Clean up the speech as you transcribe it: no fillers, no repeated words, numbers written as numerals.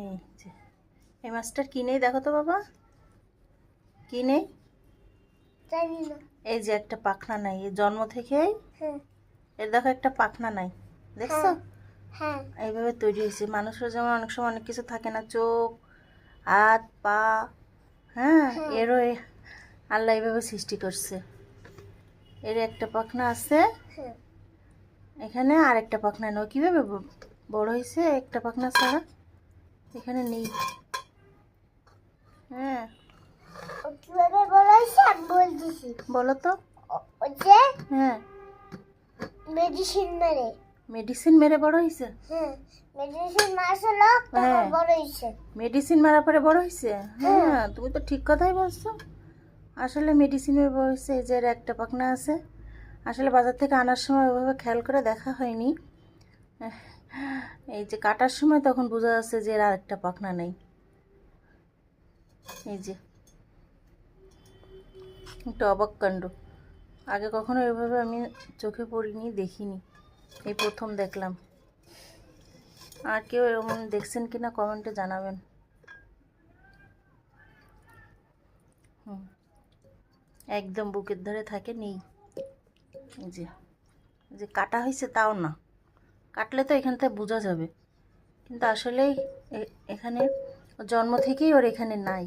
এই যে এই মাছটার কি নেই দেখো তো বাবা, কি নেই? এই যে একটা পাখনা নাই, এই জন্ম থেকেই এর দেখো একটা পাখনা নাই, দেখছো? এইভাবে তৈরি হয়েছে। মানুষের যেমন অনেক সময় অনেক কিছু থাকে না, চোখ, হাত, পা, হ্যাঁ, এরও আল্লাহ এইভাবে সৃষ্টি করছে। এর একটা পাখনা আছে এখানে, আর একটা পাখনা নেই। কীভাবে বড় হয়েছে একটা পাখনা ছাড়া? এখানে নেই। হ্যাঁ, কিভাবে বড় হয়েছে আমি বলতেছি, বলো তো। হ্যাঁ, মেডিসিন মেরে। মেডিসিন মেরে বড় হয়েছে? মেডিসিন মারছিল তারপর বড় হয়েছে। মেডিসিন মারার পরে বড় হয়েছে? হ্যাঁ, তুমি তো ঠিক কথাই বলছো। আসলে মেডিসিন মেরে বড় হয়েছে। এই যে এর একটা পাখনা আছে, আসলে বাজার থেকে আনার সময় ওইভাবে খেয়াল করে দেখা হয়নি। এই যে কাটার সময় তখন বোঝা যাচ্ছে যে এর আরেকটা পাখনা নেই। এই যে একটা অবাক কাণ্ড, আগে কখনো এভাবে আমি চোখে পড়িনি, দেখিনি, এই প্রথম দেখলাম। আর কেউ এরকম দেখছেন কিনা কমেন্টে জানাবেন। একদম বুকের ধারে থাকে, নেই। এই যে কাটা হয়েছে তাও না, কাটলে তো এখান থেকে বোঝা যাবে, কিন্তু আসলেই এখানে জন্ম থেকেই ওর এখানে নাই।